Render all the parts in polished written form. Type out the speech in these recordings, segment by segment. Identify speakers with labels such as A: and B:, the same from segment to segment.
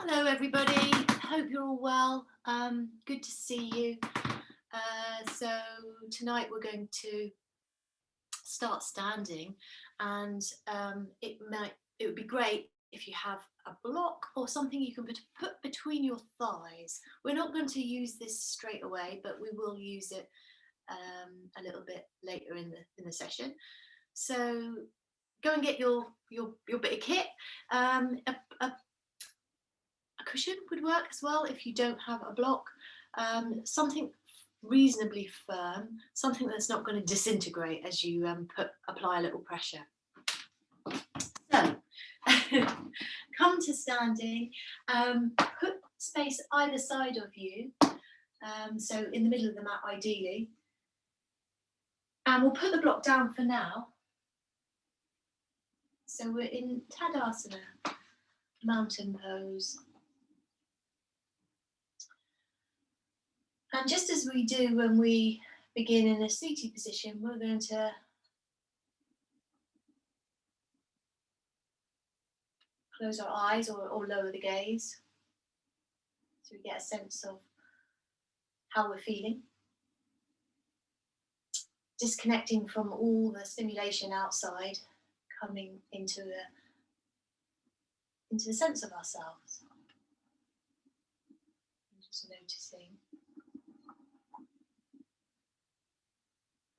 A: Hello everybody, hope you're all well. Good to see you. So tonight we're going to start standing, and it would be great if you have a block or something you can put between your thighs. We're not going to use this straight away, but we will use it a little bit later in the session. So go and get your bit of kit. A cushion would work as well if you don't have a block. Something reasonably firm, something that's not going to disintegrate as you apply a little pressure. So come to standing, put space either side of you, so in the middle of the mat ideally, and we'll put the block down for now. So we're in Tadasana, mountain pose. And just as we do when we begin in a seated position, we're going to close our eyes or lower the gaze so we get a sense of how we're feeling. Disconnecting from all the stimulation outside, coming into the sense of ourselves. And just noticing.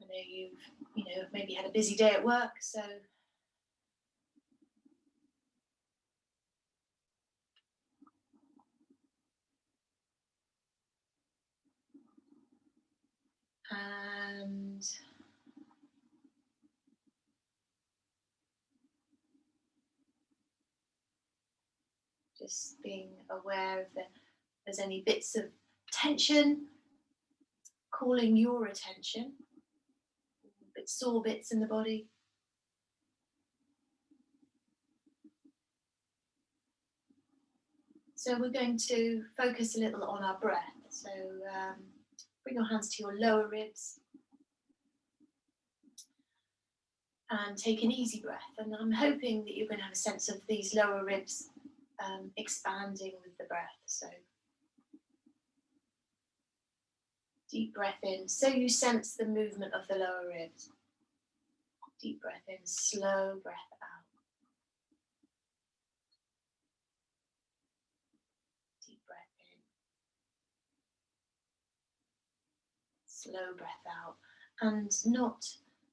A: I know you've maybe had a busy day at work, so and just being aware of there's any bits of tension, calling your attention, sore bits in the body. So we're going to focus a little on our breath. So bring your hands to your lower ribs and take an easy breath. And I'm hoping that you're going to have a sense of these lower ribs expanding with the breath. So deep breath in, so you sense the movement of the lower ribs. Deep breath in, slow breath out. Deep breath in. Slow breath out. And not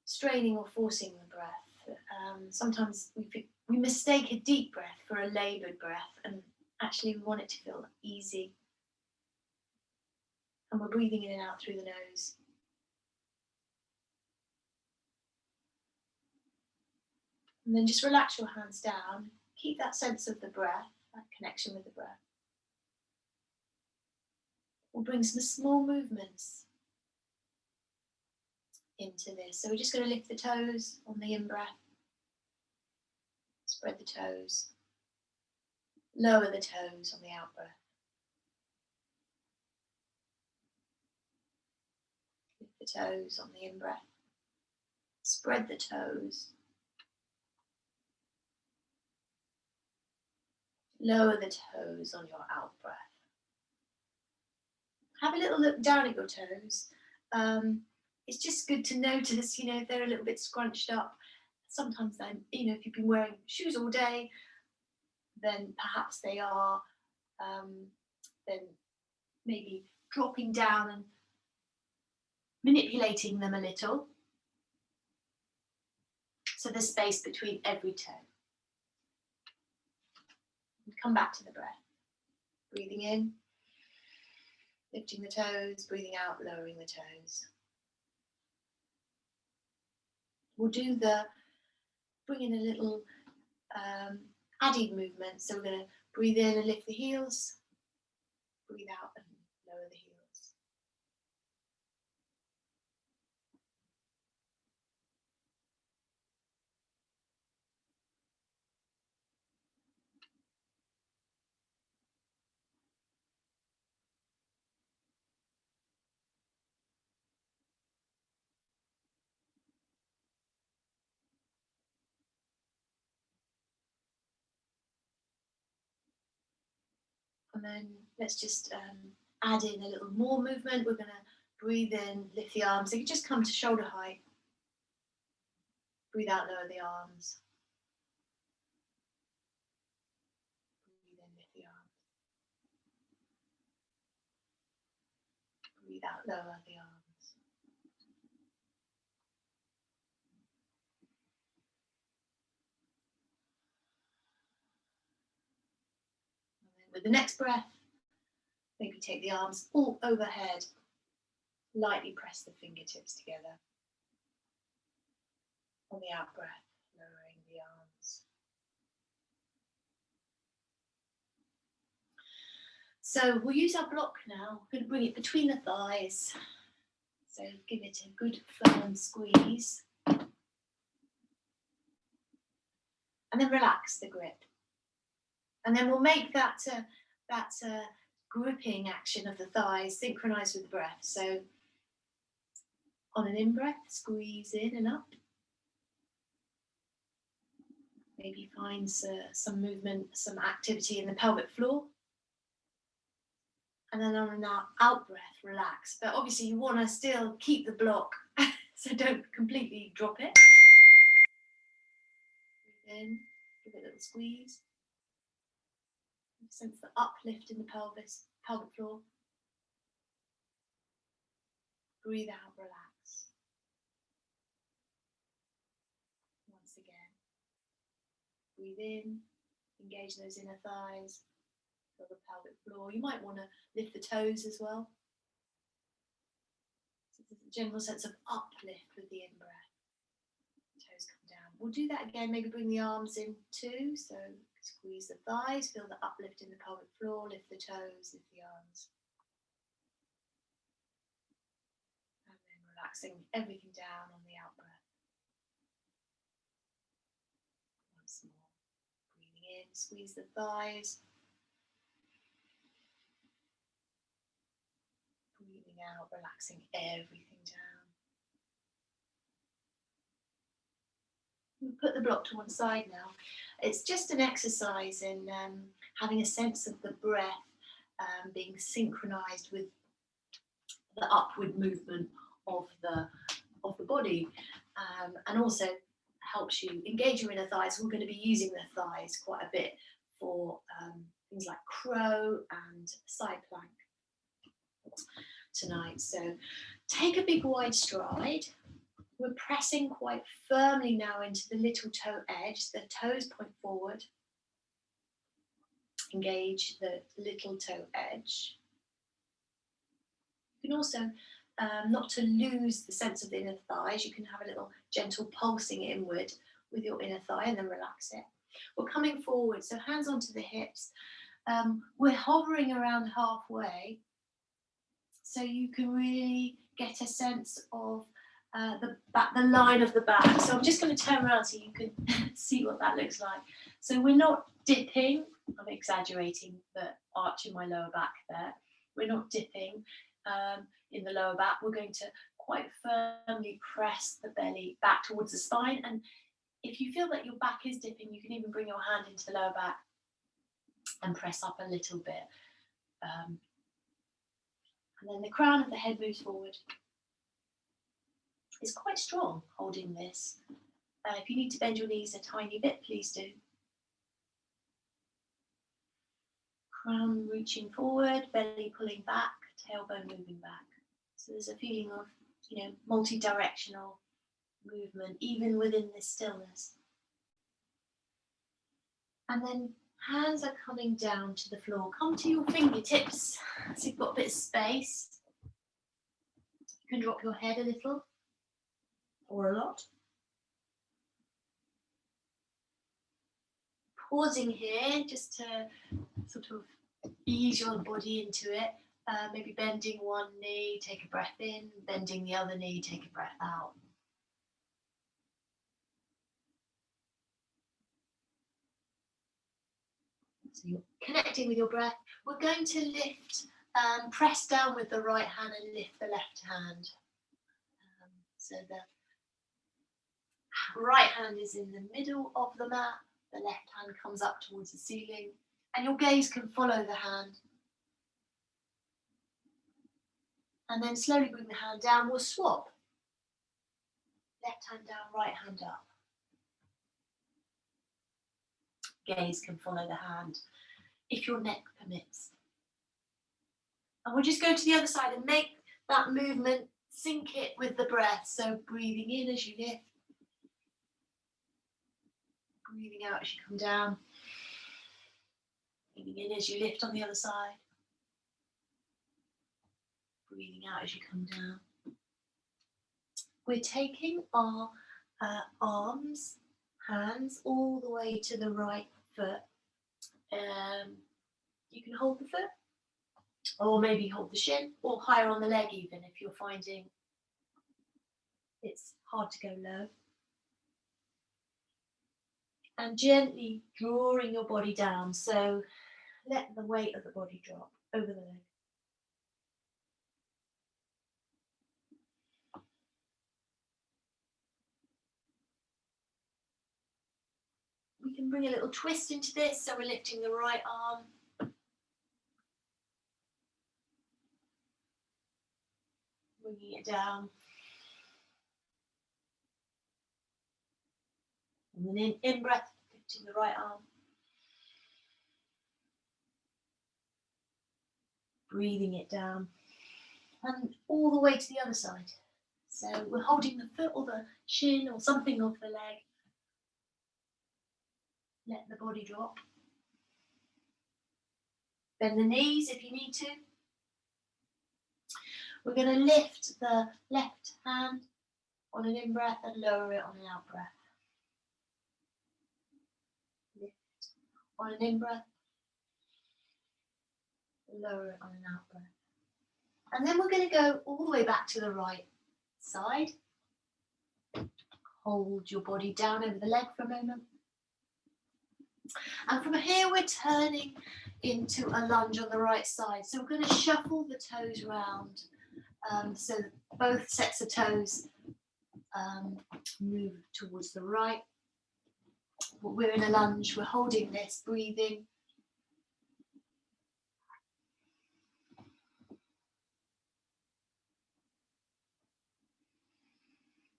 A: straining or forcing the breath. Sometimes we mistake a deep breath for a laboured breath, and actually we want it to feel easy. And we're breathing in and out through the nose. And then just relax your hands down. Keep that sense of the breath, that connection with the breath. We'll bring some small movements into this. So we're just going to lift the toes on the in-breath. Spread the toes. Lower the toes on the out-breath. Lift the toes on the in-breath. Spread the toes. Lower the toes on your out-breath. Have a little look down at your toes. It's just good to notice, if they're a little bit scrunched up. Sometimes then, if you've been wearing shoes all day, then perhaps they are then maybe dropping down and manipulating them a little. So there's space between every toe. And come back to the breath. Breathing in, lifting the toes, breathing out, lowering the toes. We'll do bring in a little added movement. So we're going to breathe in and lift the heels, breathe out and lower the heels. And then let's just add in a little more movement. We're going to breathe in, lift the arms. So you just come to shoulder height. Breathe out, lower the arms. Breathe in, lift the arms. Breathe out, lower the arms. And then with the next breath, maybe take the arms all overhead. Lightly press the fingertips together. On the out breath, lowering the arms. So we'll use our block now. We're going to bring it between the thighs. So give it a good firm squeeze. And then relax the grip. And then we'll make that gripping action of the thighs synchronized with the breath. So on an in-breath, squeeze in and up. Maybe find some movement, some activity in the pelvic floor. And then on an out breath, relax. But obviously you want to still keep the block, so don't completely drop it. Breathe in, give it a little squeeze. Sense the uplift in the pelvic floor. Breathe out, relax. Once again. Breathe in, engage those inner thighs, feel the pelvic floor. You might want to lift the toes as well. So there's a general sense of uplift with the in-breath. Toes come down. We'll do that again, maybe bring the arms in too. So squeeze the thighs, feel the uplift in the pelvic floor, lift the toes, lift the arms. And then relaxing everything down on the out breath. Once more. Breathing in, squeeze the thighs. Breathing out, relaxing everything down. We'll put the block to one side now. It's just an exercise in having a sense of the breath being synchronized with the upward movement of the body, and also helps you engage your inner thighs. We're going to be using the thighs quite a bit for things like crow and side plank tonight. So take a big wide stride. We're pressing quite firmly now into the little toe edge. The toes point forward. Engage the little toe edge. You can also, not to lose the sense of the inner thighs, you can have a little gentle pulsing inward with your inner thigh and then relax it. We're coming forward, so hands onto the hips. We're hovering around halfway, so you can really get a sense of the line of the back. So I'm just going to turn around so you can see what that looks like. So we're not dipping. I'm exaggerating the arch in my lower back there. We're not dipping in the lower back. We're going to quite firmly press the belly back towards the spine. And if you feel that your back is dipping, you can even bring your hand into the lower back and press up a little bit. And then the crown of the head moves forward. It's quite strong holding this. If you need to bend your knees a tiny bit, please do. Crown reaching forward, belly pulling back, tailbone moving back. So there's a feeling of, multi-directional movement, even within this stillness. And then hands are coming down to the floor. Come to your fingertips, so you've got a bit of space. You can drop your head a little, or a lot. Pausing here just to sort of ease your body into it. Maybe bending one knee, take a breath in, bending the other knee, take a breath out. So you're connecting with your breath. We're going to lift, press down with the right hand and lift the left hand. So the right hand is in the middle of the mat, the left hand comes up towards the ceiling, and your gaze can follow the hand. And then slowly bring the hand down. We'll swap. Left hand down, right hand up. Gaze can follow the hand if your neck permits. And we'll just go to the other side and make that movement, sync it with the breath. So breathing in as you lift. Breathing out as you come down. Breathing in as you lift on the other side. Breathing out as you come down. We're taking our arms, hands all the way to the right foot. You can hold the foot, or maybe hold the shin, or higher on the leg even if you're finding it's hard to go low. And gently drawing your body down, so let the weight of the body drop over the leg. We can bring a little twist into this, so we're lifting the right arm. Bringing it down. And then in breath, lifting the right arm. Breathing it down. And all the way to the other side. So we're holding the foot or the shin or something off the leg. Let the body drop. Bend the knees if you need to. We're going to lift the left hand on an in-breath and lower it on an out-breath. Lift on an in-breath, lower it on an out-breath. And then we're going to go all the way back to the right side. Hold your body down over the leg for a moment. And from here we're turning into a lunge on the right side. So we're going to shuffle the toes round. So both sets of toes move towards the right. We're in a lunge, we're holding this, breathing.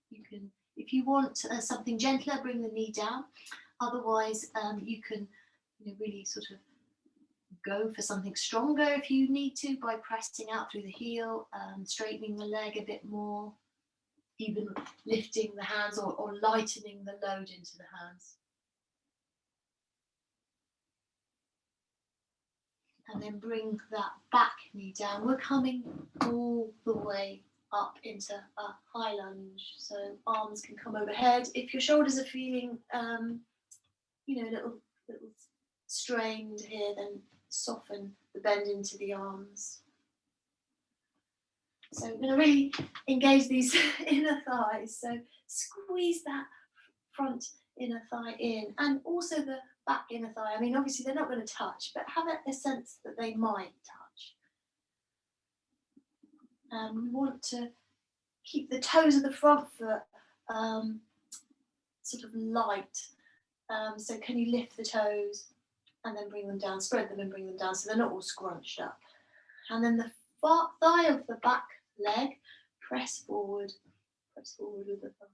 A: You can, if you want something gentler, bring the knee down. Otherwise, you can really sort of go for something stronger if you need to by pressing out through the heel, straightening the leg a bit more, even lifting the hands or lightening the load into the hands. And then bring that back knee down. We're coming all the way up into a high lunge. So arms can come overhead. If your shoulders are feeling, a little strained here, then soften the bend into the arms. So we're going to really engage these inner thighs. So squeeze that front inner thigh in, and also the back inner thigh. I mean, obviously they're not going to touch, but have a sense that they might touch. We want to keep the toes of the front foot sort of light. So can you lift the toes and then bring them down, spread them and bring them down so they're not all scrunched up. And then the thigh of the back leg, press forward with the thigh.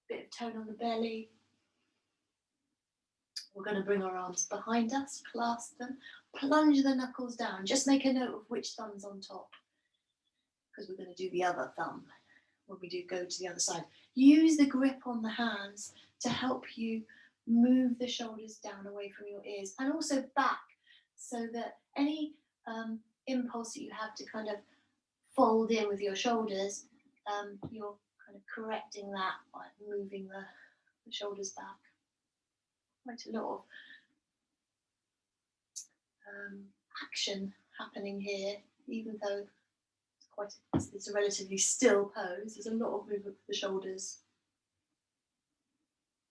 A: Bit of tone on the belly. We're going to bring our arms behind us, clasp them, plunge the knuckles down. Just make a note of which thumb's on top, because we're going to do the other thumb when we do go to the other side. Use the grip on the hands to help you move the shoulders down away from your ears, and also back, so that any impulse that you have to kind of fold in with your shoulders, you're kind of correcting that by moving the shoulders back. Quite a lot of action happening here, even though it's a relatively still pose. There's a lot of movement with the shoulders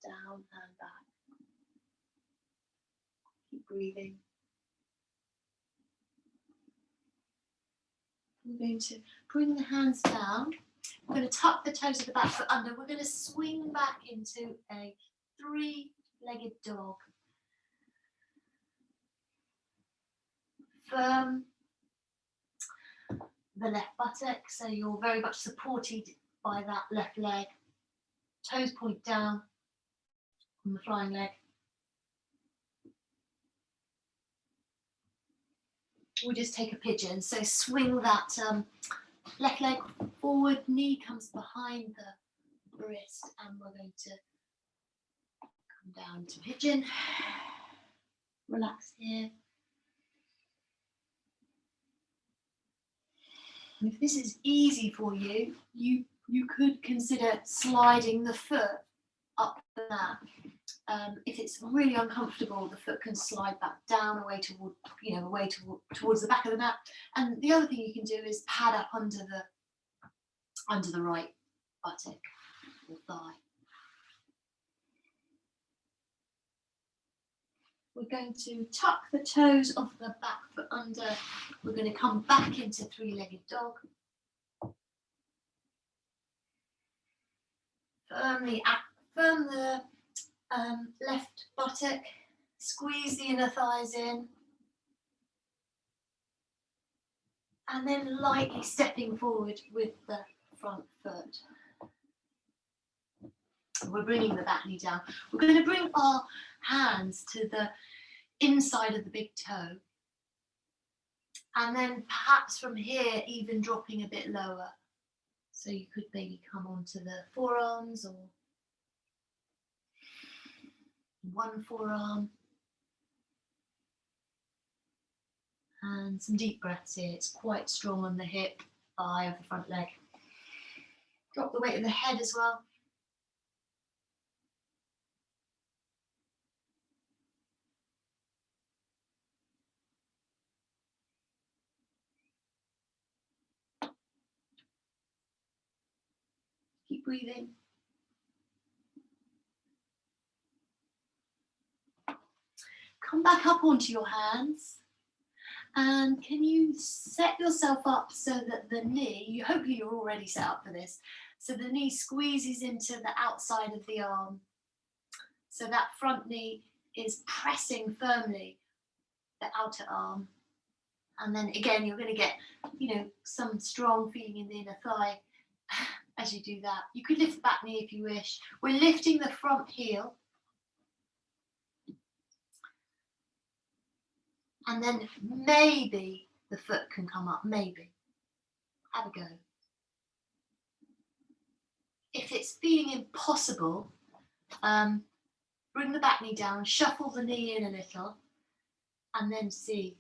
A: down and back. Keep breathing. We're going to bring the hands down. We're going to tuck the toes of the back foot under. We're going to swing back into a three-legged dog. firm the left buttock, so you're very much supported by that left leg. Toes point down on the flying leg. We'll just take a pigeon, so swing that left leg forward, knee comes behind the wrist, and we're going to come down to pigeon. Relax here. And if this is easy for you, you could consider sliding the foot up the mat. If it's really uncomfortable, the foot can slide back down away toward, towards the back of the mat. And the other thing you can do is pad up under the right buttock or thigh. We're going to tuck the toes of the back foot under. We're going to come back into three-legged dog. Firm the left buttock, squeeze the inner thighs in, and then lightly stepping forward with the front foot. We're bringing the back knee down. We're going to bring our hands to the inside of the big toe, and then perhaps from here even dropping a bit lower. So you could maybe come onto the forearms or one forearm. And some deep breaths here. It's quite strong on the hip, thigh of the front leg. Drop the weight of the head as well. Keep breathing. Come back up onto your hands. And can you set yourself up so that the knee, hopefully you're already set up for this, so the knee squeezes into the outside of the arm. So that front knee is pressing firmly the outer arm. And then again, you're going to get, some strong feeling in the inner thigh as you do that. You could lift the back knee if you wish. We're lifting the front heel. And then maybe the foot can come up, maybe. Have a go. If it's feeling impossible, bring the back knee down, shuffle the knee in a little, and then see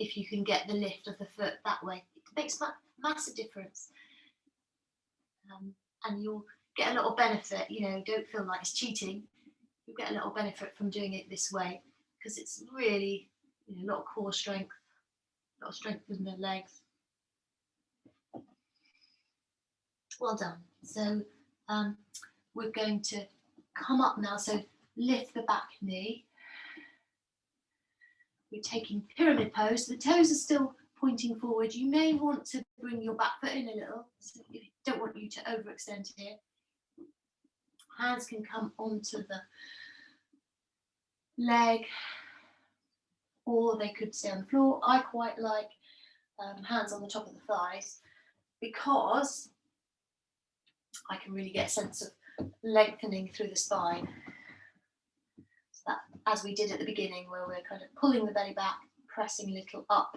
A: if you can get the lift of the foot that way. It makes massive difference. And you'll get a little benefit, don't feel like it's cheating. You'll get a little benefit from doing it this way, because it's really, a lot of core strength, a lot of strength in the legs. Well done. So we're going to come up now. So lift the back knee. We're taking pyramid pose. The toes are still pointing forward. You may want to bring your back foot in a little. So if you don't want you to overextend here. Hands can come onto the leg, or they could stay on the floor. I quite like hands on the top of the thighs, because I can really get a sense of lengthening through the spine. So that, as we did at the beginning, where we're kind of pulling the belly back, pressing a little up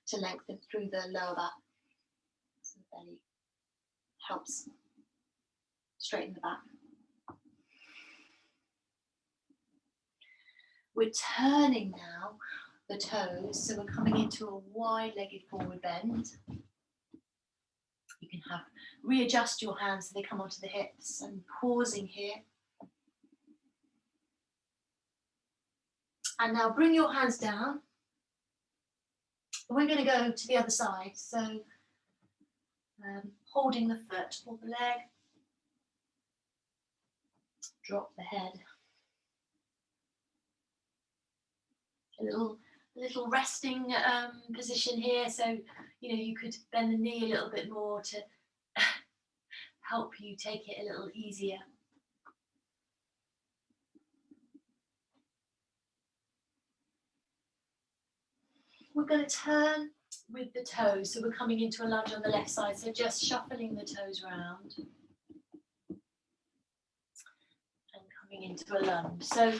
A: to lengthen through the lower back. So the belly helps straighten the back. We're turning now the toes, so we're coming into a wide-legged forward bend. You can readjust your hands so they come onto the hips, and pausing here. And now bring your hands down. We're going to go to the other side, so holding the foot or the leg, drop the head. A little resting position here, so you could bend the knee a little bit more to help you take it a little easier. we're going to turn with the toes. So we're coming into a lunge on the left side. So just shuffling the toes round and coming into a lunge. So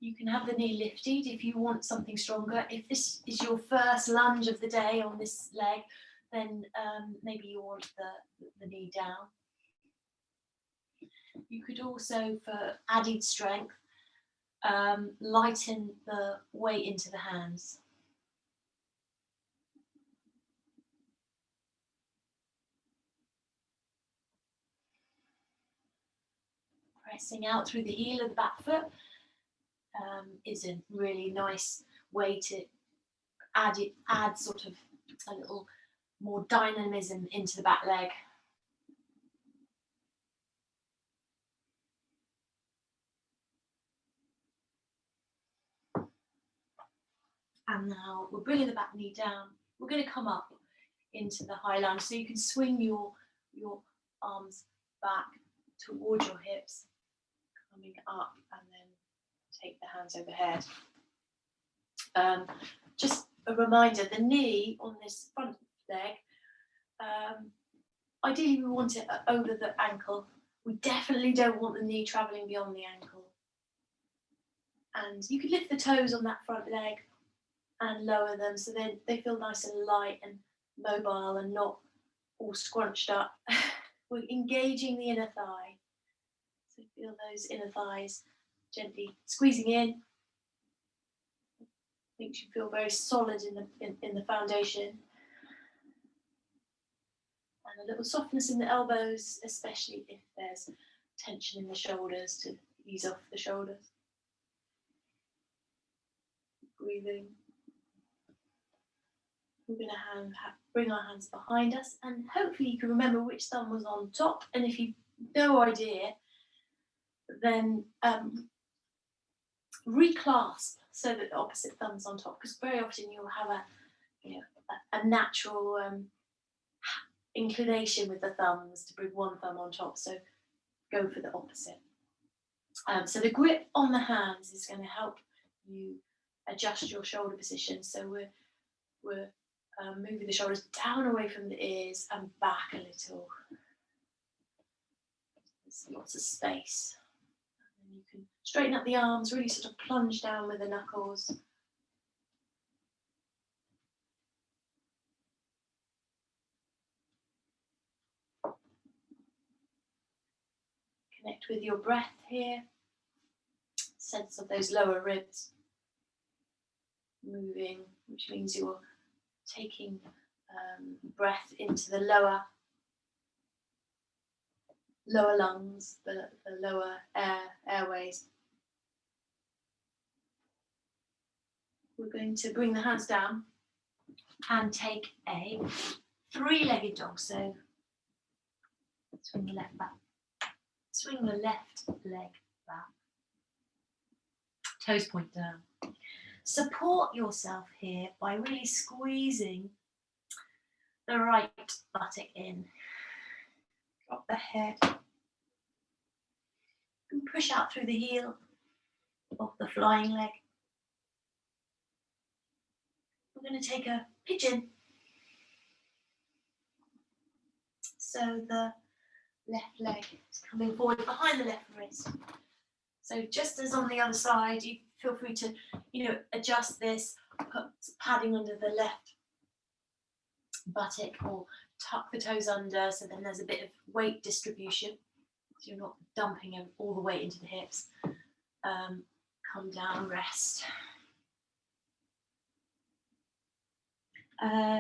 A: you can have the knee lifted if you want something stronger. If this is your first lunge of the day on this leg, then maybe you want the knee down. You could also, for added strength, lighten the weight into the hands. Pressing out through the heel of the back foot is a really nice way to add sort of a little more dynamism into the back leg. And now we're bringing the back knee down. We're going to come up into the high lunge. So you can swing your arms back towards your hips, coming up, and then take the hands overhead. Just a reminder, the knee on this front leg, ideally we want it over the ankle. We definitely don't want the knee travelling beyond the ankle. And you can lift the toes on that front leg and lower them so then they feel nice and light and mobile and not all scrunched up. We're engaging the inner thigh. So feel those inner thighs gently squeezing in. Makes you feel very solid in the foundation. And a little softness in the elbows, especially if there's tension in the shoulders, to ease off the shoulders. Breathing. We're going to bring our hands behind us, and hopefully you can remember which thumb was on top. And if you've no idea, then reclasp so that the opposite thumb's on top, because very often you'll have a natural inclination with the thumbs to bring one thumb on top. So go for the opposite. So the grip on the hands is going to help you adjust your shoulder position. So we're moving the shoulders down away from the ears and back a little. There's lots of space. And then you can straighten up the arms, really sort of plunge down with the knuckles. Connect with your breath here. Sense of those lower ribs moving, which means you're taking breath into the lower lungs, the lower airways. We're going to bring the hands down and take a three-legged dog. So swing the left back, swing the left leg back, toes point down. Support yourself here by really squeezing the right buttock in. Drop the head. And push out through the heel of the flying leg. We're going to take a pigeon. So the left leg is coming forward behind the left wrist. So just as on the other side, you feel free to, adjust this, put padding under the left buttock or tuck the toes under, so then there's a bit of weight distribution. So you're not dumping all the weight into the hips. Come down, rest.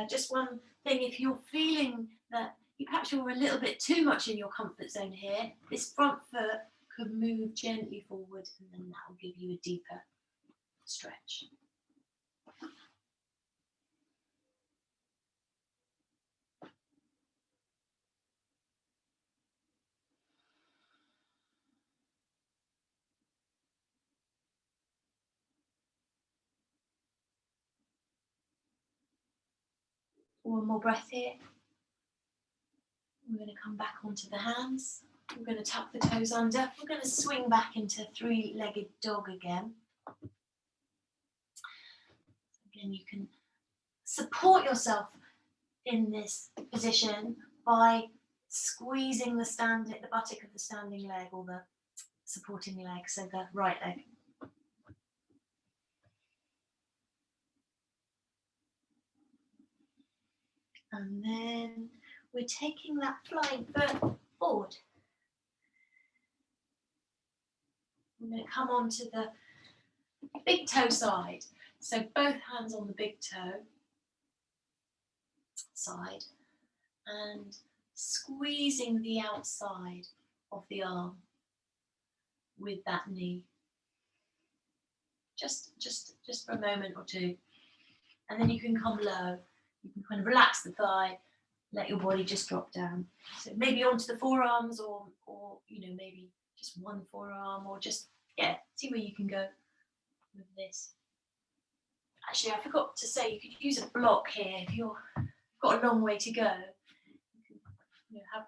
A: Just one thing, if you're feeling that perhaps you're a little bit too much in your comfort zone here, this front foot could move gently forward, and then that will give you a deeper stretch. One more breath here. We're going to come back onto the hands. We're going to tuck the toes under. We're going to swing back into three-legged dog again. And you can support yourself in this position by squeezing the buttock of the standing leg, or the supporting leg, so the right leg. And then we're taking that flying foot forward. We're going to come on to the big toe side. So both hands on the big toe side and squeezing the outside of the arm with that knee. Just for a moment or two. And then you can come low. You can kind of relax the thigh, let your body just drop down. So maybe onto the forearms, or maybe just one forearm, or just, see where you can go with this. Actually, I forgot to say, you could use a block here if you've got a long way to go. You can have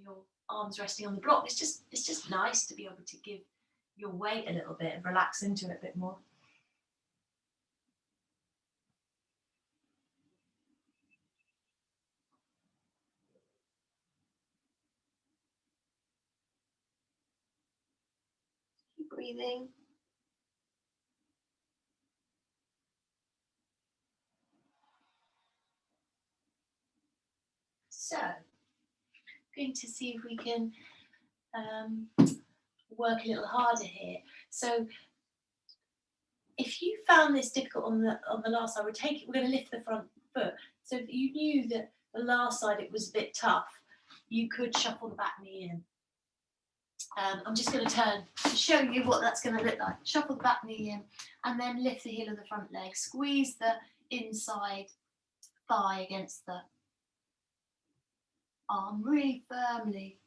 A: your arms resting on the block. It's just nice to be able to give your weight a little bit and relax into it a bit more. Keep breathing. So, going to see if we can work a little harder here. So, if you found this difficult on the last side, we're going to lift the front foot. So if you knew that the last side it was a bit tough, you could shuffle the back knee in. I'm just going to turn to show you what that's going to look like. Shuffle the back knee in, and then lift the heel of the front leg. Squeeze the inside thigh against the arm really firmly,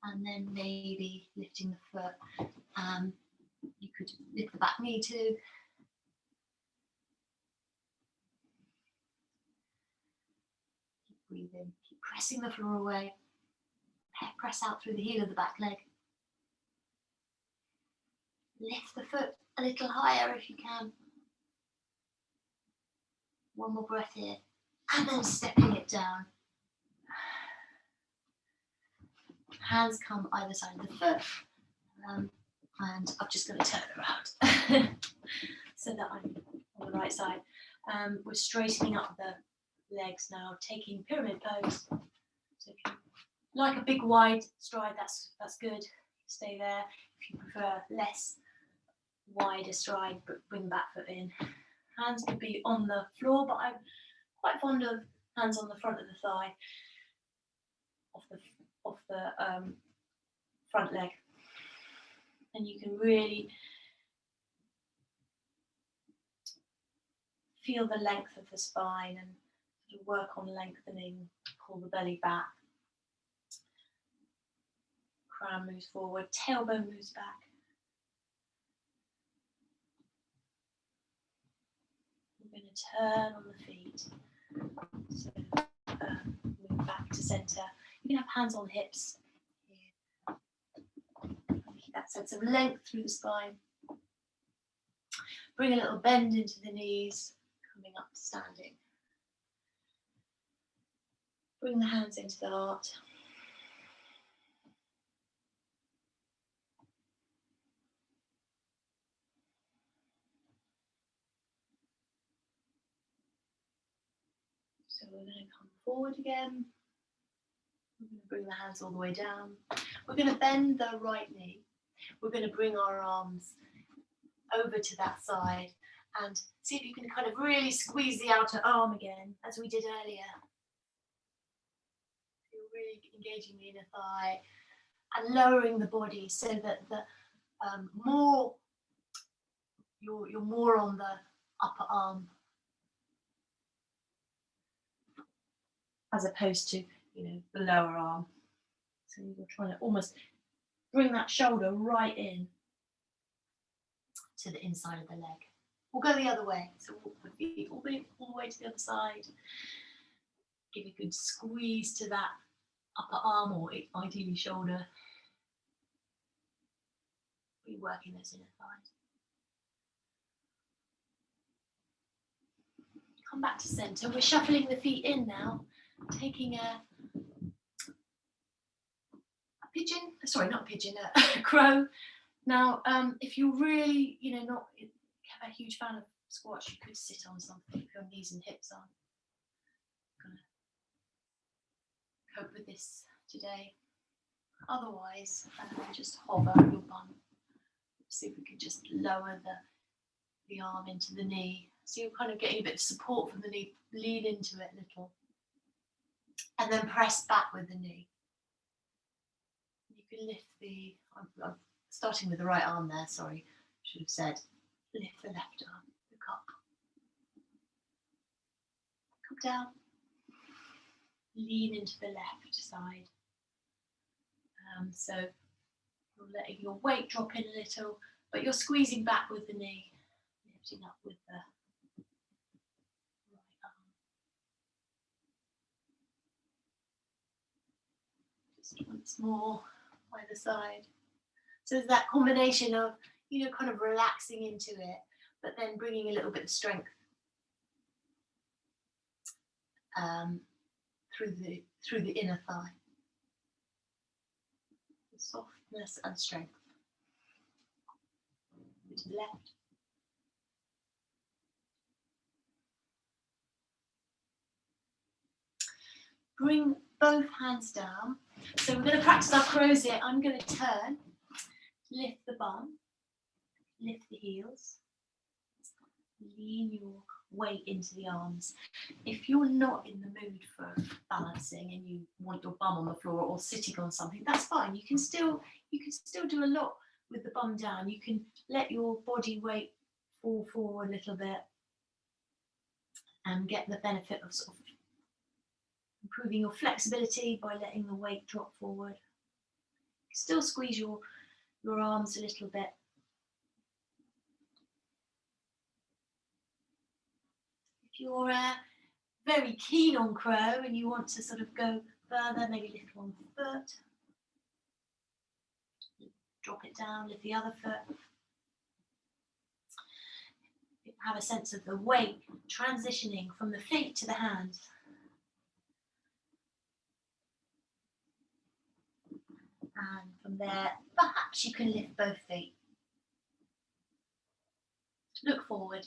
A: and then maybe lifting the foot. You could lift the back knee too. Keep breathing, keep pressing the floor away. Press out through the heel of the back leg. Lift the foot a little higher if you can. One more breath here, and then stepping it down. Hands come either side of the foot, and I'm just going to turn around so that I'm on the right side. We're straightening up the legs now, taking pyramid pose. So if you like a big wide stride, that's good. Stay there. If you prefer less wider stride, but bring the back foot in. Hands could be on the floor, but I'm quite fond of hands on the front of the thigh, off the front leg. And you can really feel the length of the spine and sort of work on lengthening, pull the belly back. Crown moves forward, tailbone moves back. We're going to turn on the feet. So move back to centre. You can have hands on hips. That sense of length through the spine. Bring a little bend into the knees, coming up to standing. Bring the hands into the heart. So we're going to come forward again. We're going to bring the hands all the way down. We're going to bend the right knee. We're going to bring our arms over to that side and see if you can kind of really squeeze the outer arm again, as we did earlier. You're really engaging the inner thigh and lowering the body so that the you're more on the upper arm, as opposed to the lower arm. So you're trying to almost bring that shoulder right in to the inside of the leg. We'll go the other way. So walk the feet all the way to the other side. Give a good squeeze to that upper arm, or ideally shoulder. We're working those inner thighs. come back to center. We're shuffling the feet in now, taking a pigeon, sorry, not a pigeon, a crow. Now, if you're really, not a huge fan of squash, you could sit on something if your knees and hips aren't going to cope with this today. Otherwise, just hover your bum. See if we could just lower the arm into the knee. So you're kind of getting a bit of support from the knee. Lean into it a little. And then press back with the knee. You can lift I'm starting with the right arm there, sorry. Should have said, lift the left arm, look up. Come down. Lean into the left side. So you're letting your weight drop in a little, but you're squeezing back with the knee, lifting up with the right arm. Just once more, either side. So there's that combination of, kind of relaxing into it, but then bringing a little bit of strength through the inner thigh. Softness and strength. To the left. Bring both hands down. So we're going to practice our crows here. I'm going to turn, lift the bum, lift the heels, lean your weight into the arms. If you're not in the mood for balancing and you want your bum on the floor or sitting on something, that's fine. You can still do a lot with the bum down. You can let your body weight fall forward a little bit and get the benefit of sort of improving your flexibility by letting the weight drop forward. Still squeeze your arms a little bit. If you're very keen on crow and you want to sort of go further, maybe lift one foot, drop it down, lift the other foot. Have a sense of the weight transitioning from the feet to the hands. And from there, perhaps you can lift both feet. Look forward.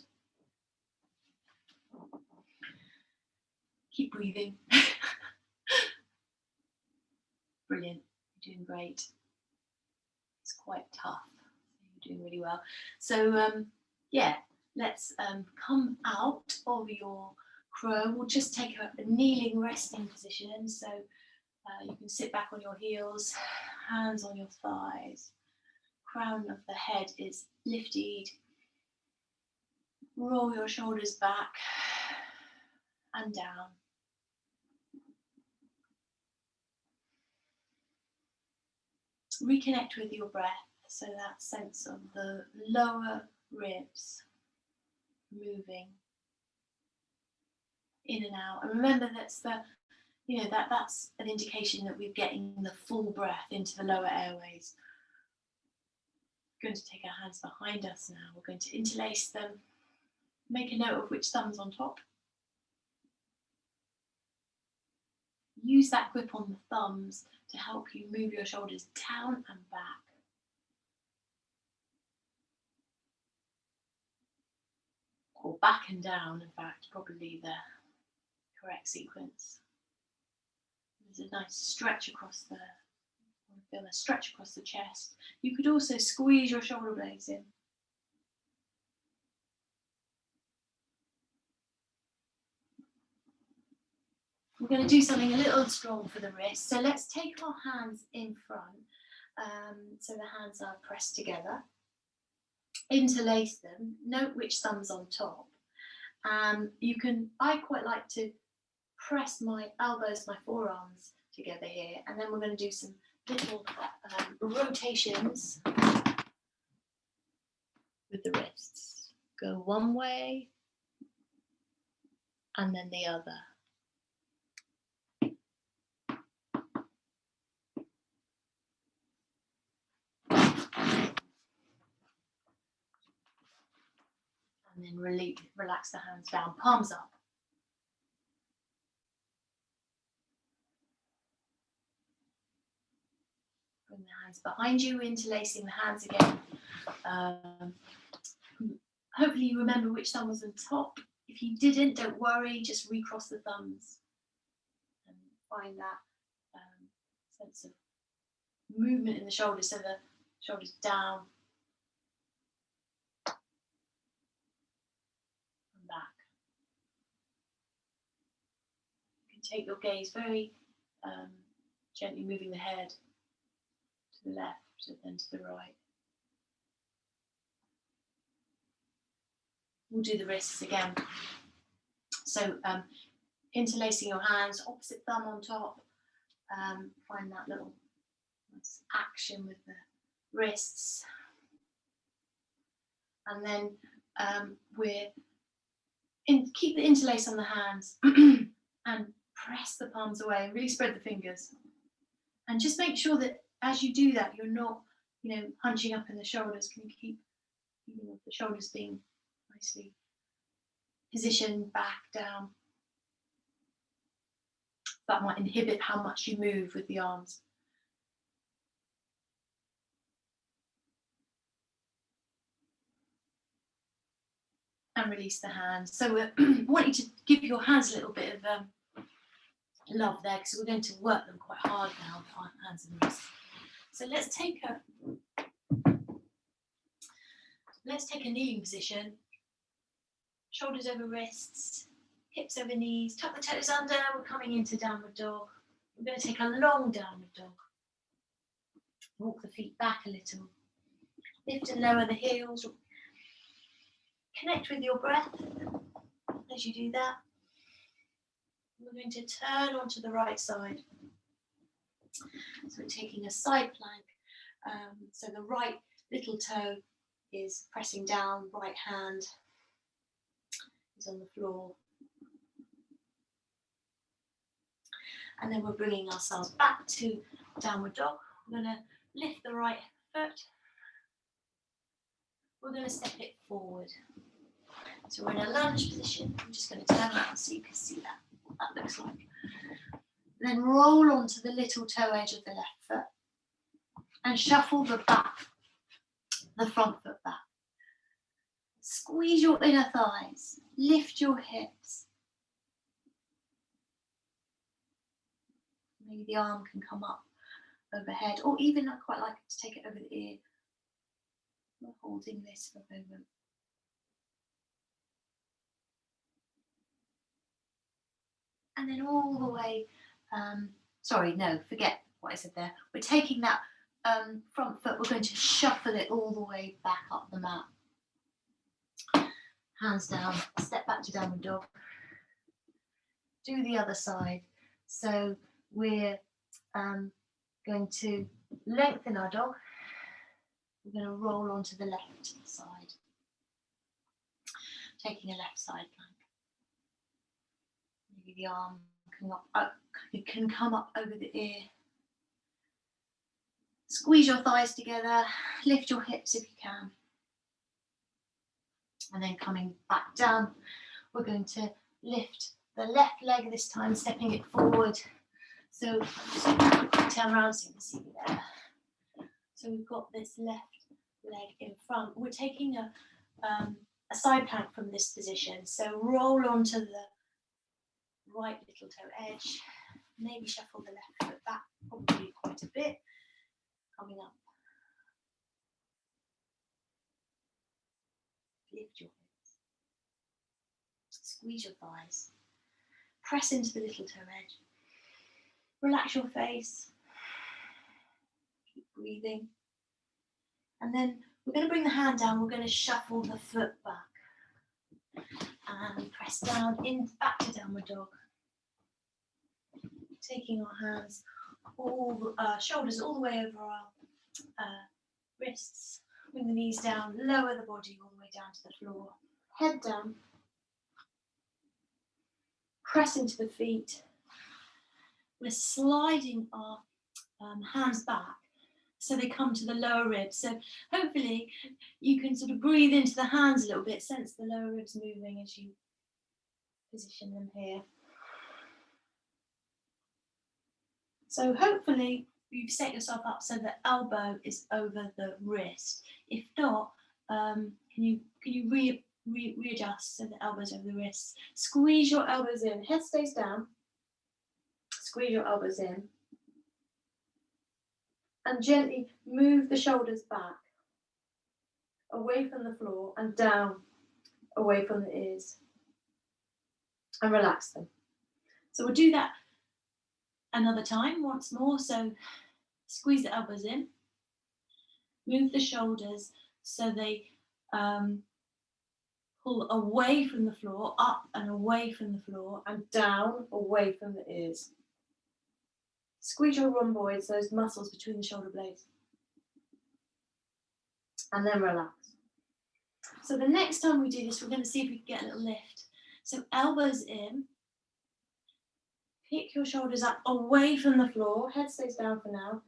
A: Keep breathing. Brilliant. You're doing great. It's quite tough. You're doing really well. So, yeah, let's come out of your crow. We'll just take a kneeling resting position. So you can sit back on your heels, hands on your thighs. Crown of the head is lifted. Roll your shoulders back and down. Reconnect with your breath, so that sense of the lower ribs moving in and out. And remember that's that's an indication that we're getting the full breath into the lower airways. We're going to take our hands behind us now. We're going to interlace them. Make a note of which thumb's on top. Use that grip on the thumbs to help you move your shoulders down and back. Or back and down, in fact, probably the correct sequence. There's a nice stretch across feel a stretch across the chest. You could also squeeze your shoulder blades in. We're going to do something a little strong for the wrist. So let's take our hands in front. So the hands are pressed together. Interlace them. Note which thumb's on top. I quite like to press my elbows, my forearms together here. And then we're going to do some little rotations with the wrists. Go one way and then the other. And then relax the hands down, palms up. Bring the hands behind you, interlacing the hands again. Hopefully you remember which thumb was on top. If you didn't, don't worry, just recross the thumbs and find that sense of movement in the shoulders, so the shoulders down and back. You can take your gaze very gently, moving the head to the left and then to the right. We'll do the wrists again. So interlacing your hands, opposite thumb on top. Find that little nice action with the wrists. And then keep the interlace on the hands and press the palms away. Really spread the fingers. And just make sure that as you do that, you're not, hunching up in the shoulders. Can you keep the shoulders being nicely positioned back down? That might inhibit how much you move with the arms. And release the hands. So I want you to give your hands a little bit of love there, because we're going to work them quite hard now, our hands and wrists. So let's take a kneeling position. Shoulders over wrists, hips over knees, tuck the toes under. We're coming into downward dog. We're going to take a long downward dog. Walk the feet back a little. Lift and lower the heels. Connect with your breath as you do that. We're going to turn onto the right side. So we're taking a side plank. So the right little toe is pressing down, right hand is on the floor. And then we're bringing ourselves back to downward dog. We're going to lift the right foot. We're going to step it forward. So we're in a lunge position. I'm just going to turn around so you can see what that looks like. Then roll onto the little toe edge of the left foot and shuffle the front foot back. Squeeze your inner thighs, lift your hips. Maybe the arm can come up overhead, or even I quite like to take it over the ear. We're holding this for a moment. And then all the way, forget what I said there. We're taking that front foot, we're going to shuffle it all the way back up the mat. Hands down, step back to downward dog. Do the other side. So we're going to lengthen our dog. We're going to roll onto the left side. Taking a left side plank. Maybe the arm can come up over the ear. Squeeze your thighs together, lift your hips if you can. And then coming back down, we're going to lift the left leg this time, stepping it forward. So turn around so you can see me there. So we've got this left leg in front. We're taking a side plank from this position. So roll onto the right little toe edge. Maybe shuffle the left foot back, probably quite a bit. Coming up. Lift your hips. Squeeze your thighs. Press into the little toe edge. Relax your face. Keep breathing. And then we're going to bring the hand down. We're going to shuffle the foot back. And press down, back to downward dog. Taking our hands, shoulders all the way over our wrists. Bring the knees down, lower the body all the way down to the floor. Head down. Press into the feet. We're sliding our hands back so they come to the lower ribs. So hopefully you can sort of breathe into the hands a little bit, sense the lower ribs moving as you position them here. So hopefully you've set yourself up so the elbow is over the wrist. If not, can you readjust so the elbow's over the wrists? Squeeze your elbows in. Head stays down. Squeeze your elbows in. And gently move the shoulders back, away from the floor and down, away from the ears. And relax them. So we'll do that another time, once more. So squeeze the elbows in, move the shoulders so they pull away from the floor, up and away from the floor, and down, away from the ears. Squeeze your rhomboids, those muscles between the shoulder blades. And then relax. So the next time we do this, we're going to see if we can get a little lift. So elbows in. Pick your shoulders up away from the floor. Head stays down for now.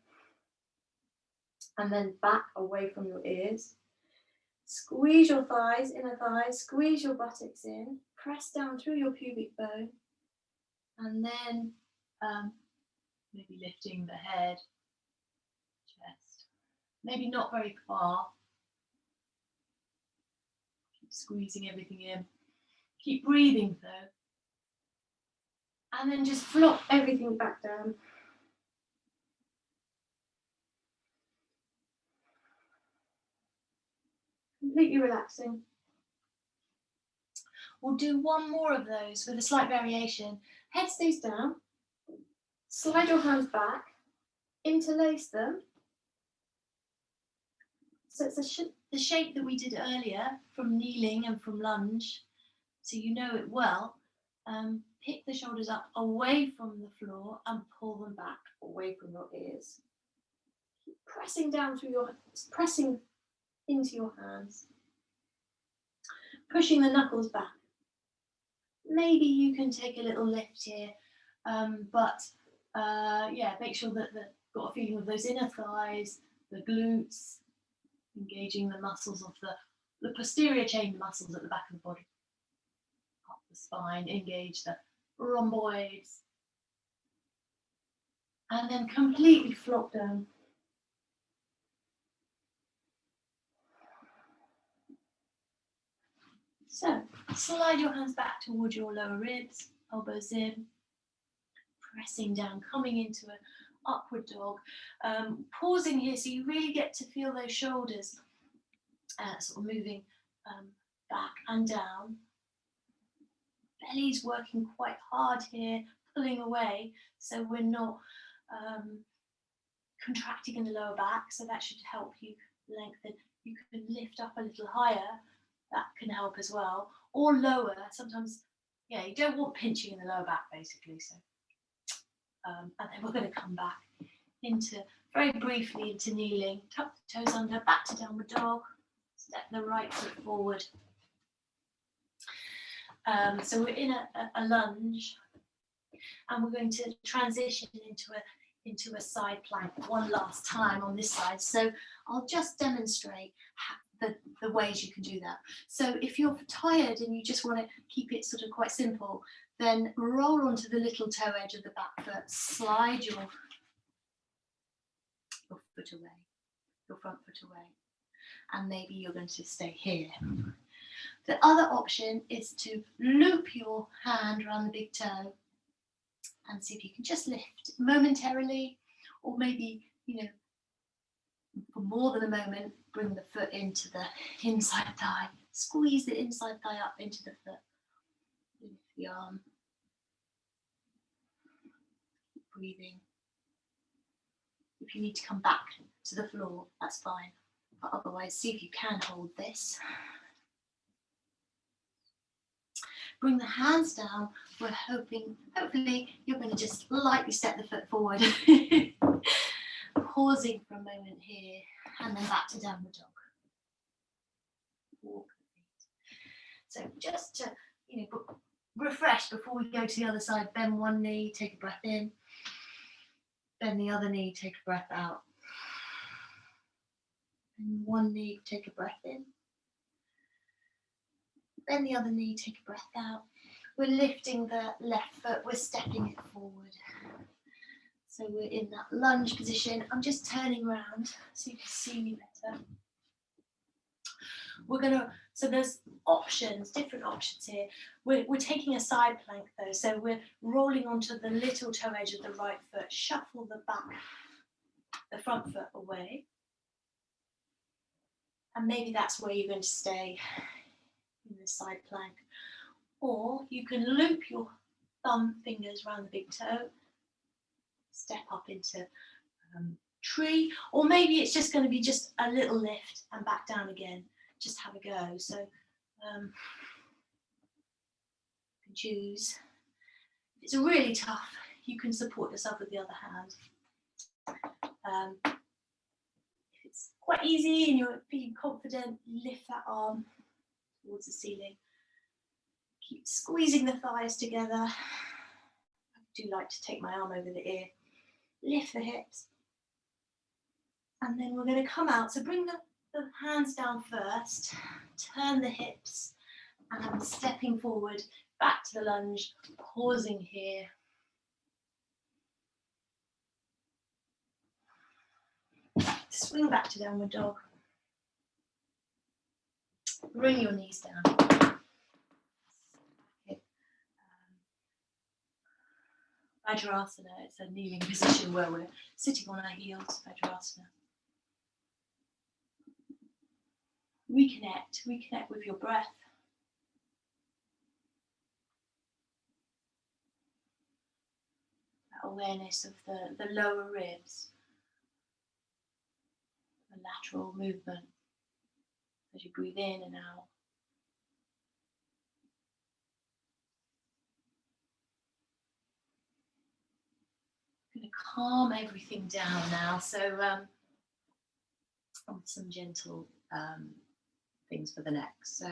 A: And then back away from your ears. Squeeze your thighs, inner thighs. Squeeze your buttocks in. Press down through your pubic bone. And then maybe lifting the head, chest. Maybe not very far. Keep squeezing everything in. Keep breathing though. And then just flop everything back down. Completely relaxing. We'll do one more of those with a slight variation. Head stays down. Slide your hands back. Interlace them. So it's the shape that we did earlier from kneeling and from lunge. So you know it well. Pick the shoulders up away from the floor and pull them back away from your ears. Keep pressing down through pressing into your hands. Pushing the knuckles back. Maybe you can take a little lift here, but make sure that you've got a feeling of those inner thighs, the glutes, engaging the muscles of the posterior chain muscles at the back of the body. Up the spine, engage the rhomboids. And then completely flop down. So, slide your hands back towards your lower ribs, elbows in, pressing down, coming into an upward dog. Pausing here so you really get to feel those shoulders sort of moving back and down. Belly's working quite hard here, pulling away, so we're not contracting in the lower back, so that should help you lengthen. You can lift up a little higher. That can help as well, or lower. Sometimes, you don't want pinching in the lower back, basically. So, and then we're going to come back into, very briefly, into kneeling. Tuck the toes under, back to downward dog. Step the right foot forward. So we're in a lunge, and we're going to transition into a side plank one last time on this side. So I'll just demonstrate the ways you can do that. So if you're tired and you just want to keep it sort of quite simple, then roll onto the little toe edge of the back foot, slide your foot away, your front foot away, and maybe you're going to stay here. The other option is to loop your hand around the big toe and see if you can just lift momentarily, or maybe, for more than a moment, bring the foot into the inside thigh. Squeeze the inside thigh up into the foot. Lift the arm. Keep breathing. If you need to come back to the floor, that's fine. But otherwise, see if you can hold this. Bring the hands down. We're hopefully you're going to just lightly step the foot forward. Pausing for a moment here, and then back to downward dog. Walk the feet. So just to refresh before we go to the other side, bend one knee, take a breath in. Bend the other knee, take a breath out. Bend one knee, take a breath in. Bend the other knee, take a breath out. We're lifting the left foot, we're stepping it forward. So we're in that lunge position. I'm just turning around so you can see me better. We're gonna, so there's options, different options here. We're taking a side plank though, so we're rolling onto the little toe edge of the right foot, shuffle the front foot away. And maybe that's where you're going to stay in the side plank. Or you can loop your thumb fingers around the big toe, step up into tree, or maybe it's just going to be just a little lift and back down again. Just have a go. So you can choose. If it's really tough, you can support yourself with the other hand. If it's quite easy and you're feeling confident, lift that arm towards the ceiling. Keep squeezing the thighs together. I do like to take my arm over the ear. Lift the hips. And then we're going to come out. So bring the hands down first. Turn the hips. And I'm stepping forward back to the lunge. Pausing here. Swing back to downward dog. Bring your knees down. Vajrasana, it's a kneeling position where we're sitting on our heels, Vajrasana. Reconnect with your breath. That awareness of the lower ribs, the lateral movement as you breathe in and out. I'm going to calm everything down now. So some gentle things for the neck. So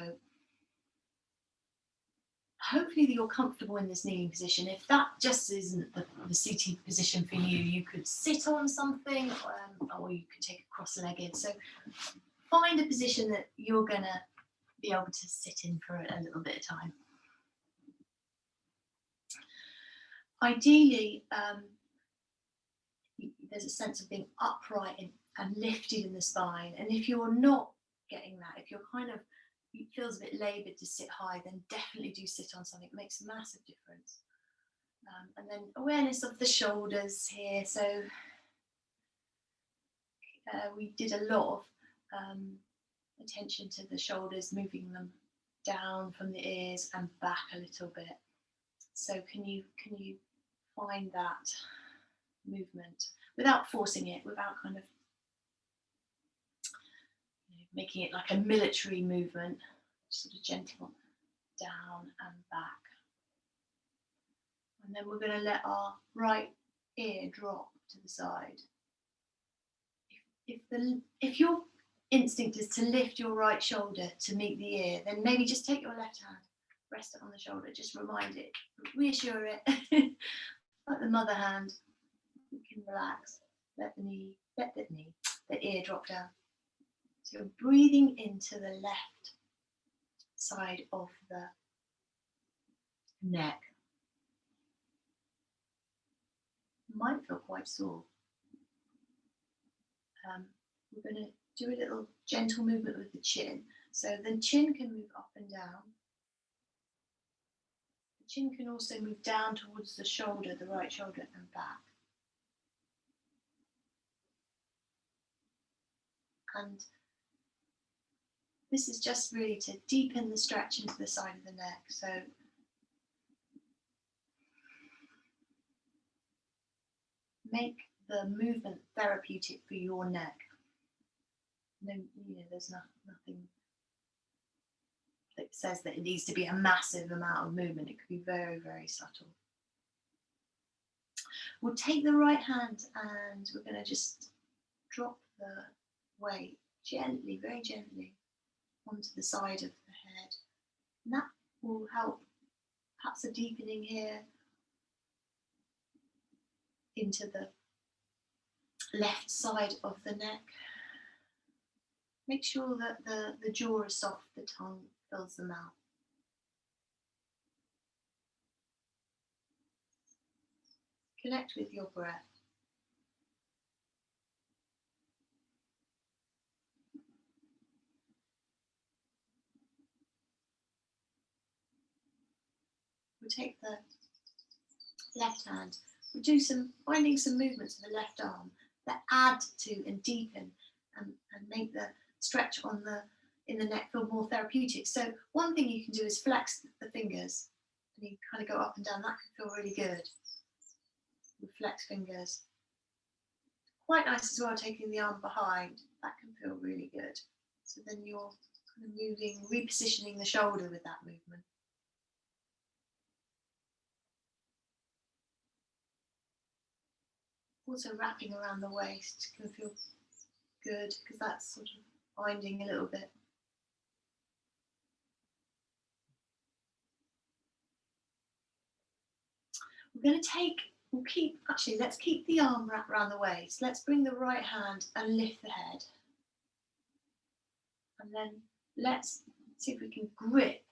A: hopefully that you're comfortable in this kneeling position. If that just isn't the seating position for you, you could sit on something or you could take a cross-legged. So find a position that you're going to be able to sit in for a little bit of time. Ideally, there's a sense of being upright and lifted in the spine. And if you're not getting that, if you're kind of, it feels a bit laboured to sit high, then definitely do sit on something. It makes a massive difference. And then awareness of the shoulders here. So we did a lot of attention to the shoulders, moving them down from the ears and back a little bit. So can you find that movement without forcing it, without kind of making it like a military movement, sort of gentle down and back. And then we're going to let our right ear drop to the side. If your instinct is to lift your right shoulder to meet the ear, then maybe just take your left hand, rest it on the shoulder, just remind it, reassure it, like the mother hand. You can relax, let the ear drop down. So you're breathing into the left side of the neck. It might feel quite sore. We're going to do a little gentle movement with the chin. So the chin can move up and down. The chin can also move down towards the shoulder, the right shoulder, and back. And this is just really to deepen the stretch into the side of the neck. So make the movement therapeutic for your neck. No, there's nothing that says that it needs to be a massive amount of movement. It could be very, very subtle. We'll take the right hand and we're going to just drop the weight gently, very gently, onto the side of the head. And that will help, perhaps a deepening here into the left side of the neck. Make sure that the jaw is soft, the tongue fills the mouth. Connect with your breath. we'll take the left hand, we'll do finding some movements of the left arm that add to and deepen and make the stretch in the neck feel more therapeutic. So one thing you can do is flex the fingers, and you kind of go up and down. That can feel really good with flex fingers. Quite nice as well, taking the arm behind. That can feel really good. So then you're kind of moving, repositioning the shoulder with that movement. Also wrapping around the waist can feel good because that's sort of binding a little bit. We're going to let's keep the arm wrapped around the waist. Let's bring the right hand and lift the head. And then let's see if we can grip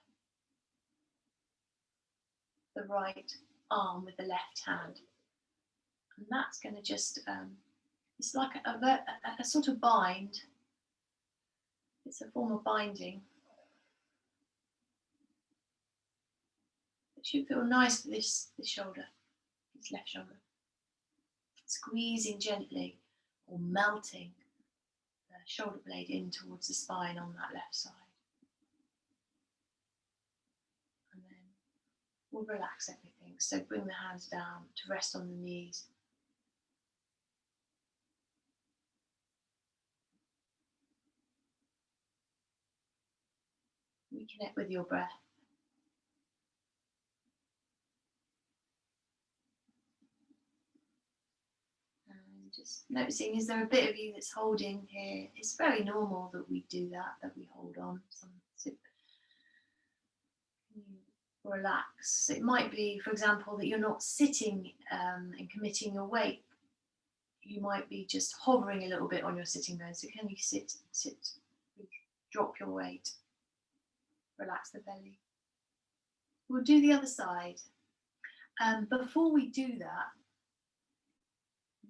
A: the right arm with the left hand. And that's going to just, it's like a sort of bind. It's a form of binding. It should feel nice for this shoulder, this left shoulder. Squeezing gently or melting the shoulder blade in towards the spine on that left side. And then we'll relax everything. So bring the hands down to rest on the knees. Reconnect with your breath. And just noticing, is there a bit of you that's holding here? It's very normal that we do that we hold on. Relax. It might be, for example, that you're not sitting and committing your weight. You might be just hovering a little bit on your sitting bones. So can you sit, drop your weight, relax the belly. We'll do the other side. Before we do that,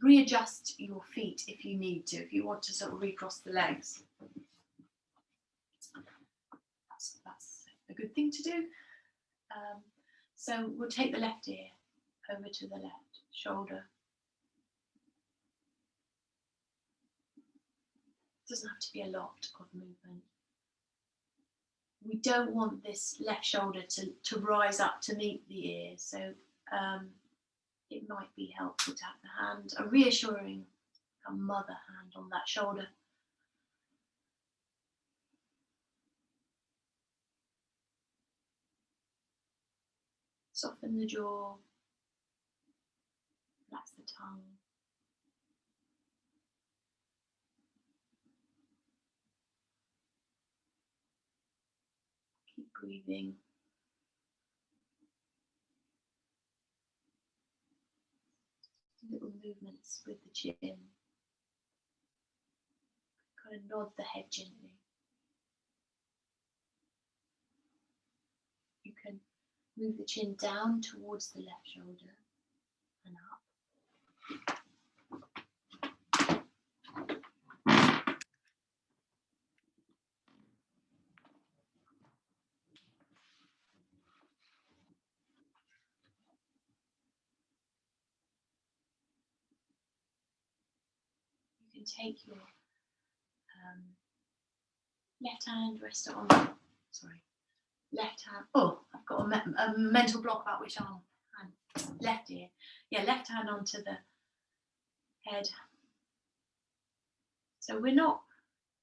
A: readjust your feet if you need to, if you want to sort of recross the legs. That's a good thing to do. So we'll take the left ear over to the left shoulder. It doesn't have to be a lot of movement. We don't want this left shoulder to rise up to meet the ear. So it might be helpful to have the hand, a reassuring mother hand on that shoulder. Soften the jaw, relax the tongue. Keep breathing. Little movements with the chin. Kind of nod the head gently. You can move the chin down towards the left shoulder and up. You can take your left hand, rest it on, left hand, oh, I've got a mental block about which arm, left ear. Yeah, left hand onto the head. So we're not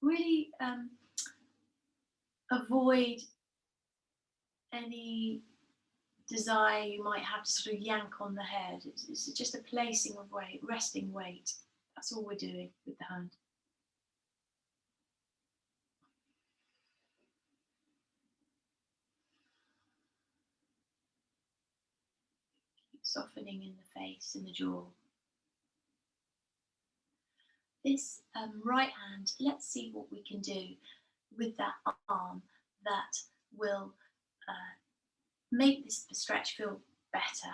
A: really, avoid any desire you might have to sort of yank on the head. It's just a placing of weight, resting weight. That's all we're doing with the hand. Keep softening in the face and the jaw. This right hand, let's see what we can do with that arm that will make this stretch feel better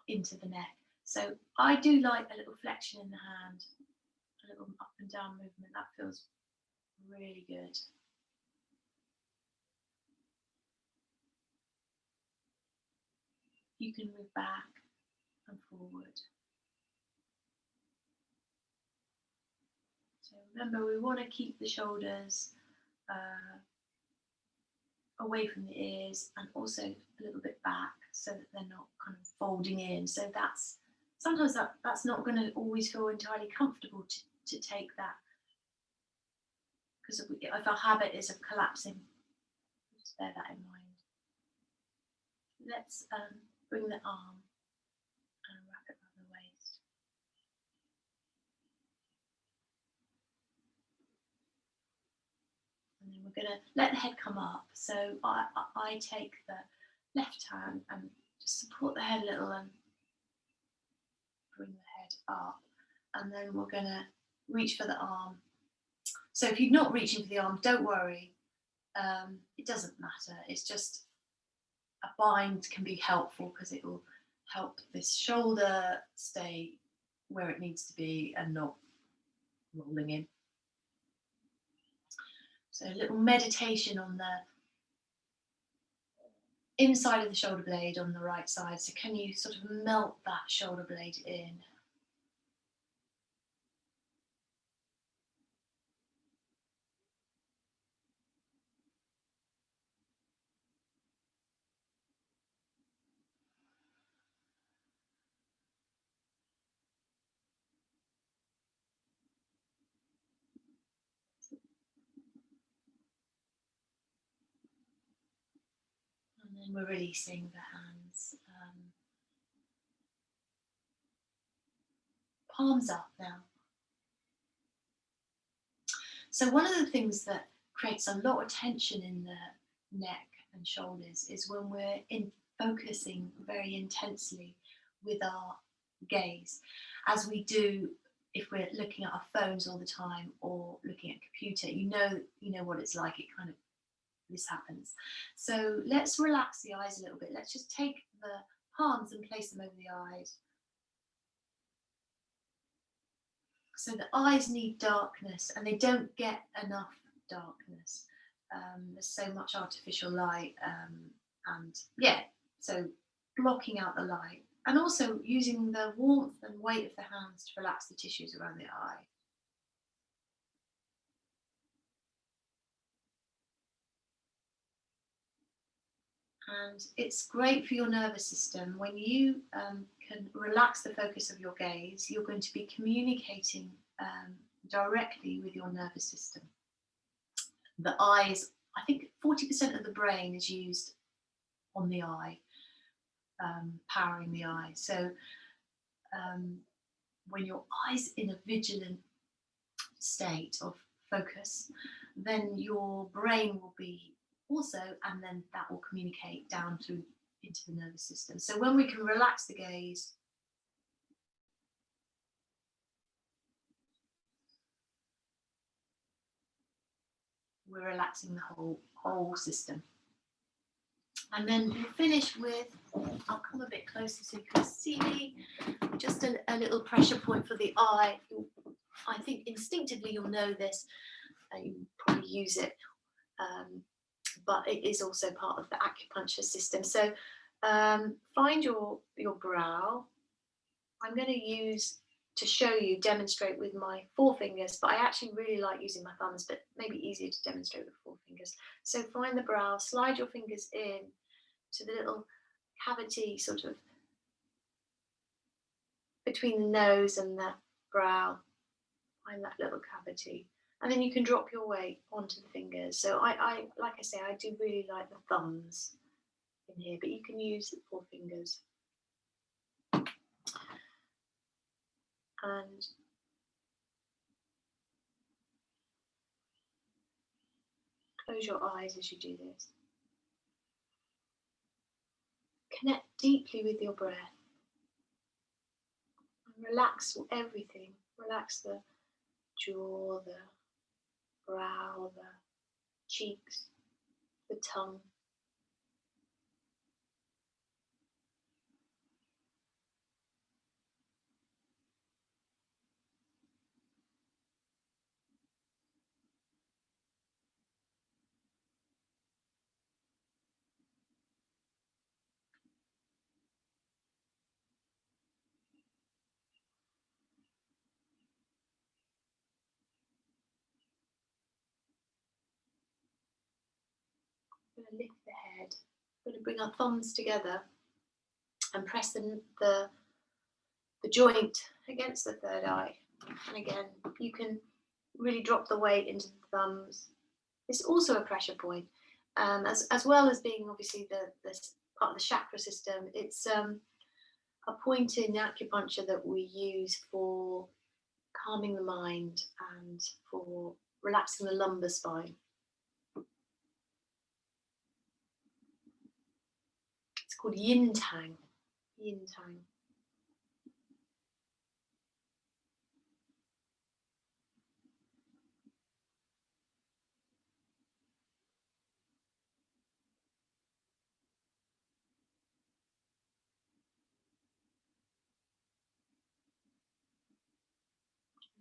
A: into the neck. So I do like a little flexion in the hand, a little up and down movement. That feels really good. You can move back and forward. So remember, we want to keep the shoulders away from the ears and also a little bit back so that they're not kind of folding in. So that's sometimes that's not going to always feel entirely comfortable to take that, because if our habit is of collapsing, just bear that in mind. Let's bring the arm and wrap it around the waist. And then we're going to let the head come up. So I take the left hand and just support the head a little and bring the head up. And then we're going to reach for the arm. So if you're not reaching for the arm, don't worry. It doesn't matter. It's just a bind can be helpful because it will help this shoulder stay where it needs to be and not rolling in. So a little meditation on the inside of the shoulder blade on the right side. So can you sort of melt that shoulder blade in? And then we're releasing the hands. Palms up now. So one of the things that creates a lot of tension in the neck and shoulders is when we're focusing very intensely with our gaze, as we do if we're looking at our phones all the time or looking at a computer. You know what it's like. This happens. So let's relax the eyes a little bit. Let's just take the palms and place them over the eyes. So the eyes need darkness and they don't get enough darkness. There's so much artificial light and yeah, so blocking out the light and also using the warmth and weight of the hands to relax the tissues around the eye. And it's great for your nervous system. When you can relax the focus of your gaze, you're going to be communicating directly with your nervous system. The eyes, I think 40% of the brain is used on the eye, powering the eye. So when your eye's in a vigilant state of focus, then your brain will be also, and then that will communicate down through into the nervous system. So when we can relax the gaze, we're relaxing the whole system. And then we'll finish with, I'll come a bit closer so you can see me, just a little pressure point for the eye. I think instinctively you'll know this, you probably use it, but it is also part of the acupuncture system. So find your brow. I'm going to use, to show you, demonstrate with my forefingers, but I actually really like using my thumbs, but maybe easier to demonstrate with forefingers. So find the brow, slide your fingers in to the little cavity sort of between the nose and the brow. Find that little cavity. And then you can drop your weight onto the fingers. So I like I say, I do really like the thumbs in here, but you can use the forefingers. And close your eyes as you do this. Connect deeply with your breath. And relax everything. Relax the jaw, the brow, the cheeks, the tongue. We're going to lift the head. We're going to bring our thumbs together and press the joint against the third eye. And again, you can really drop the weight into the thumbs. It's also a pressure point, as well as being obviously the part of the chakra system. It's a point in acupuncture that we use for calming the mind and for relaxing the lumbar spine. It's called yin tang. Yin tang.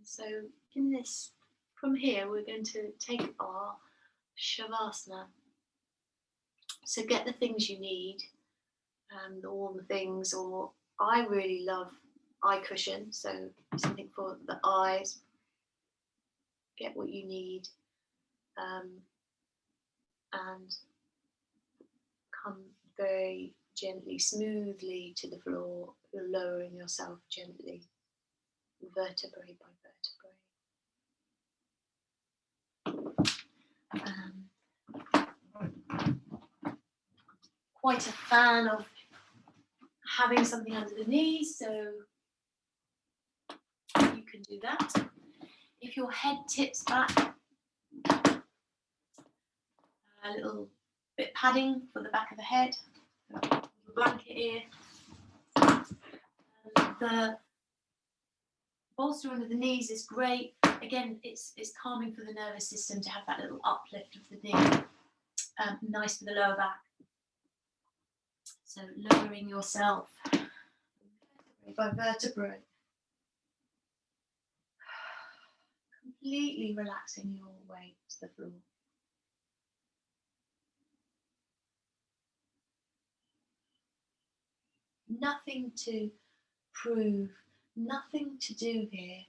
A: So in this, from here, we're going to take our shavasana. So get the things you need, all the things, or I really love eye cushion, so something for the eyes. Get what you need, and come very gently, smoothly to the floor. You're lowering yourself gently, vertebrae by vertebrae. Quite a fan of having something under the knees, so you can do that. If your head tips back, a little bit padding for the back of the head, a little blanket here. The bolster under the knees is great. Again, it's calming for the nervous system to have that little uplift of the knee. Nice for the lower back. So lowering yourself vertebrae by vertebrae. Completely relaxing your weight to the floor. Nothing to prove, nothing to do here.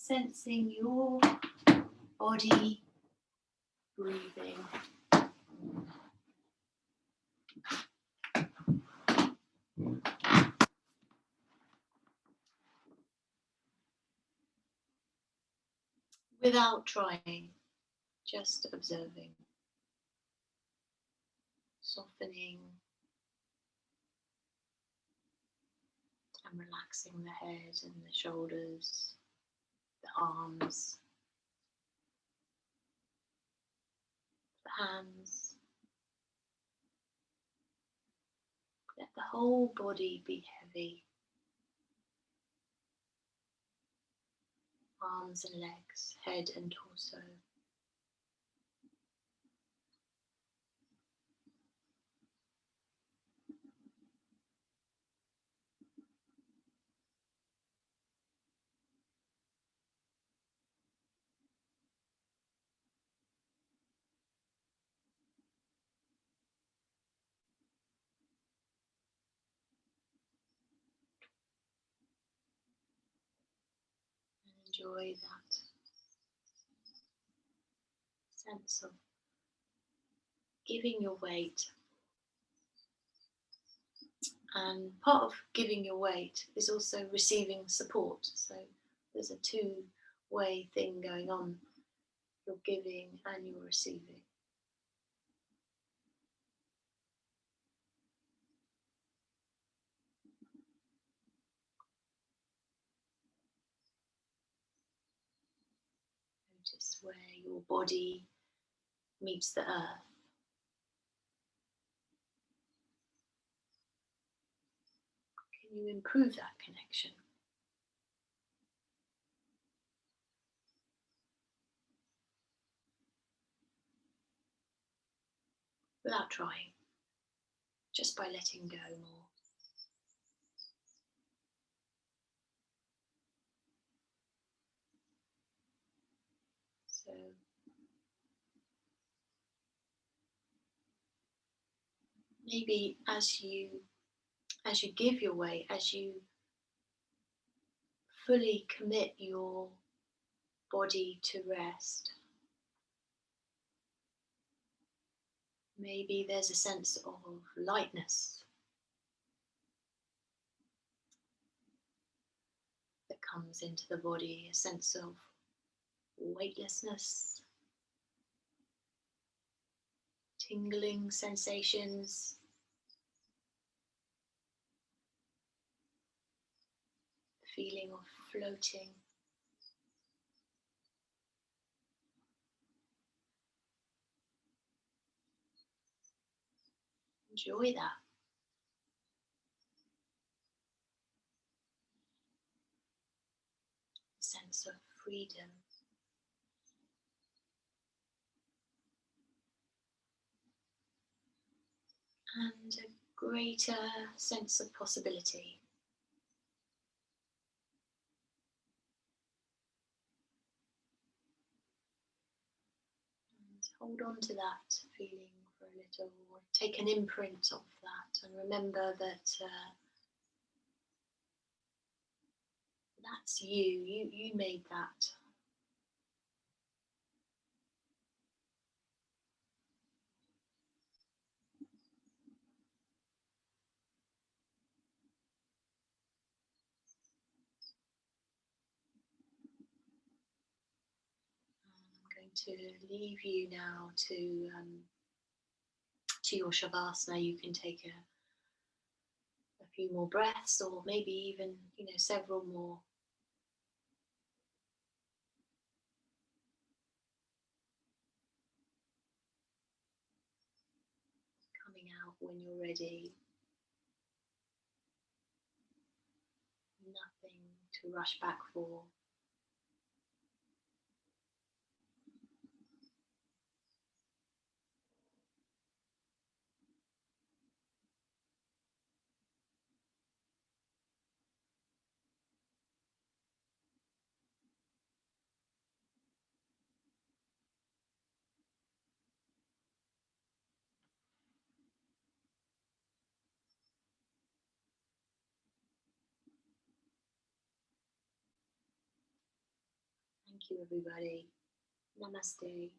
A: Sensing your body breathing. Without trying, just observing, softening and relaxing the head and the shoulders, the arms, the hands. Let the whole body be heavy. Arms and legs, head and torso. Enjoy that sense of giving your weight. And part of giving your weight is also receiving support. So there's a two-way thing going on. You're giving and you're receiving. Notice where your body meets the earth. Can you improve that connection? Without trying, just by letting go more. maybe as you give your weight, as you fully commit your body to rest, maybe there's a sense of lightness that comes into the body, a sense of weightlessness, tingling sensations, feeling of floating. Enjoy that sense of freedom. And a greater sense of possibility. And hold on to that feeling for a little, or take an imprint of that, and remember that that's you. You made that. I'm going to leave you now to your shavasana. You can take a few more breaths, or maybe even several more. Coming out when you're ready. Nothing to rush back for. Thank you, everybody. Namaste.